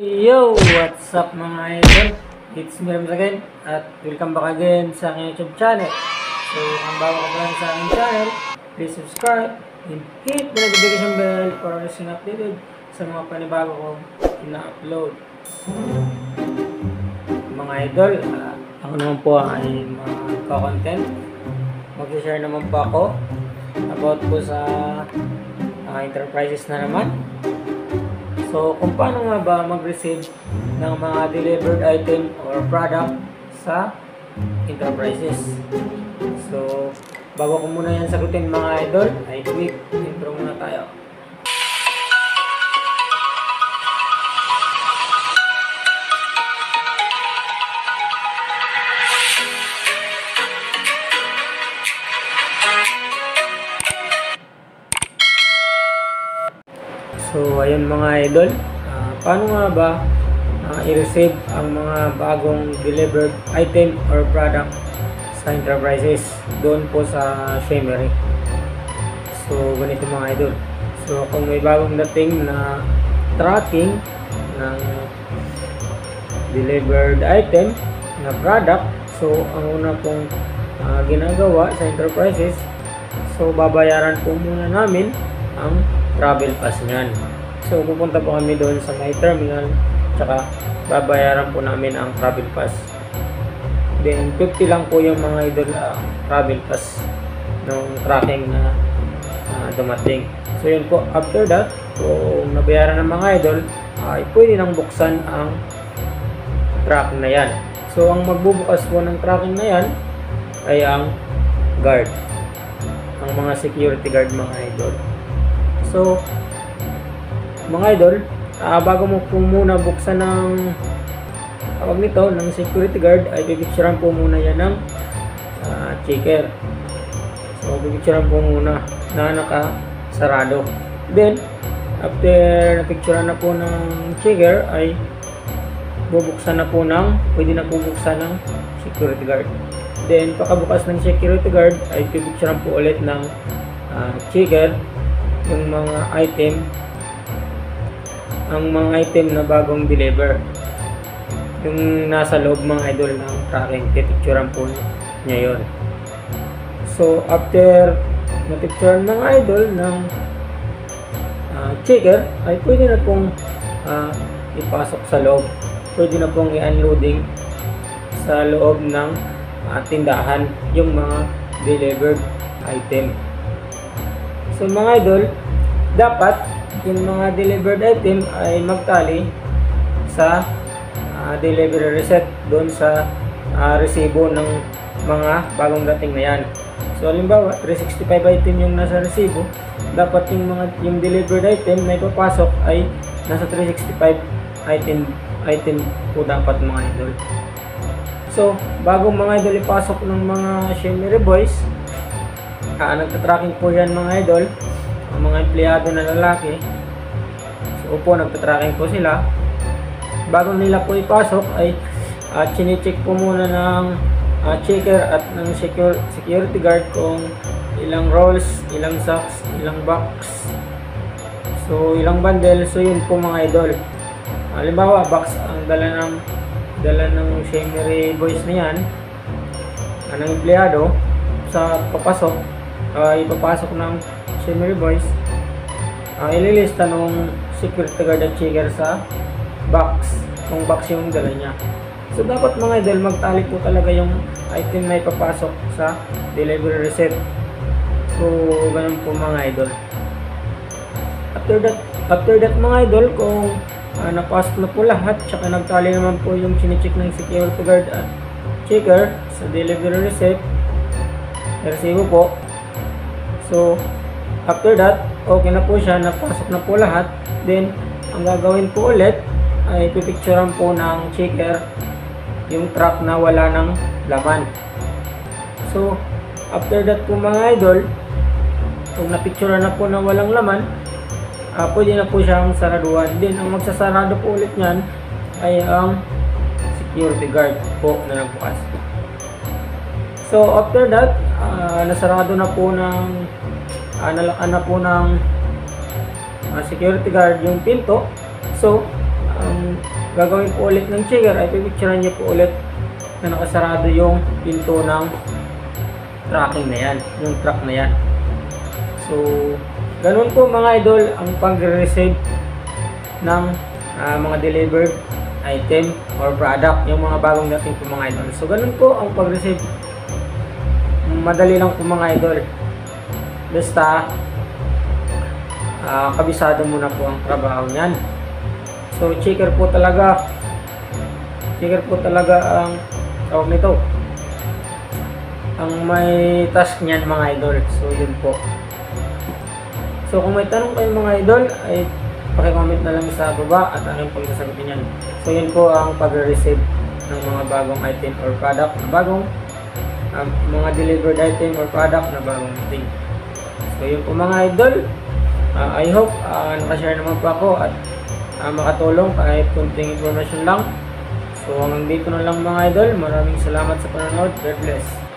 Yo! What's up mga idol? It's me Rams again at welcome back again sa aking YouTube channel. So, kung bago ka pa lang sa aking channel, please subscribe and hit the notification bell para listen updated sa mga panibago kong ina-upload. Mga idol, ako naman po ay magka-content. Mag-share naman po ako about po sa enterprises na naman. So, kung paano nga ba mag-receive ng mga delivered item or product sa enterprises. So, bago ko muna yan sagutin mga idol, ay quick intro muna tayo. So, ayun mga idol, paano nga ba i-receive ang mga bagong delivered item or product sa enterprises doon po sa Shemery. So, ganito mga idol. So, kung may bagong dating na tracking ng delivered item na product, so, ang una pong ginagawa sa enterprises, so, babayaran po muna namin ang travel pass niyan. So, pupunta po kami doon sa my terminal, tsaka babayaran po namin ang travel pass. Then, 50 lang po yung mga idol travel pass ng tracking na dumating. So, yun po. After that, kung nabayaran ng mga idol, ay pwede nang buksan ang track na yan. So, ang magbubukas po ng tracking na yan ay ang guard. Ang mga security guard mga idol. So, mga idol, bago mo po muna buksan ng ng security guard, ay pipicturean po muna yan ng checker. So, pipicturean po muna na nakasarado. Then, after napicturean na po ng checker, ay bubuksan na po pwede na po buksan ng security guard. Then, pagkabukas ng security guard, ay pipicturean po ulit ng checker yung mga item, ang mga item na bagong deliver, yung nasa loob mga idol ng tracking, pipicturean po niya yun. So, after na-picturean mga idol ng checker, ay pwede na pong ipasok sa loob, pwede na pong i-unloading sa loob ng tindahan yung mga delivered item. So mga idol, dapat yung mga delivered item ay magtali sa delivery receipt doon sa resibo ng mga bagong dating na yan. So halimbawa, 365 item yung nasa resibo, dapat yung delivered item na ipapasok ay nasa 365 item po dapat mga idol. So bago mga idol ipasok ng mga Shemery boys, nagtatracking po yan mga idol, ang mga empleyado na lalaki. So po, nagtatracking po sila. Bago nila po ipasok ay chine-check po muna ng checker at ng security guard kung ilang rolls, ilang sacks, ilang box, so ilang bundle. So yun po mga idol, halimbawa box ang dala ng Shemery boys na yan, ng empleyado sa papasok, ipapasok ng Shemery boys, ililista nung security guard at checker sa box, kung box yung dala niya. So dapat mga idol, magtali po talaga yung item na ipapasok sa delivery receipt. So ganun po mga idol. After that mga idol, kung napasok na po lahat, tsaka nagtali naman po yung chine-check ng security guard at checker sa delivery receipt, resibo po. So, after that, okay na po siya, napasok na po lahat. Then, ang gagawin po ulit ay pipicturean po ng checker yung truck na wala ng laman. So, after that po mga idol, kung napicturean na po na walang laman, pwede na po siyang saraduan. Then, ang magsasarado po ulit niyan ay ang security guard po na nagbukas. So, after that, nasarado na po nalakan na po ng security guard yung pinto. So, ang gagawin po ulit ng checker ay pipicturean niyo po ulit na nakasarado yung pinto ng tracking na yan, yung truck na yan. So, ganun po mga idol ang pag-receive ng mga delivered item or product, yung mga bagong dating po mga idol. So, ganun po ang pag-receive. Madali lang po mga idol. Basta, kabisado muna po ang trabaho niyan. So, checker po talaga ang tawag nito. Ang may task niyan mga idol. So, yun po. So, kung may tanong kayo mga idol, ay paki-comment na lang sa baba at anong pagsasagutin yan. So, yun po ang pag-receive ng mga bagong item or product na bagong mga delivered item or product na bagong thing. So, yun po mga idol. I hope nakashare naman po ako at makatulong kahit kunting information lang. So, hanggang dito na lang mga idol. Maraming salamat sa panonood. God bless.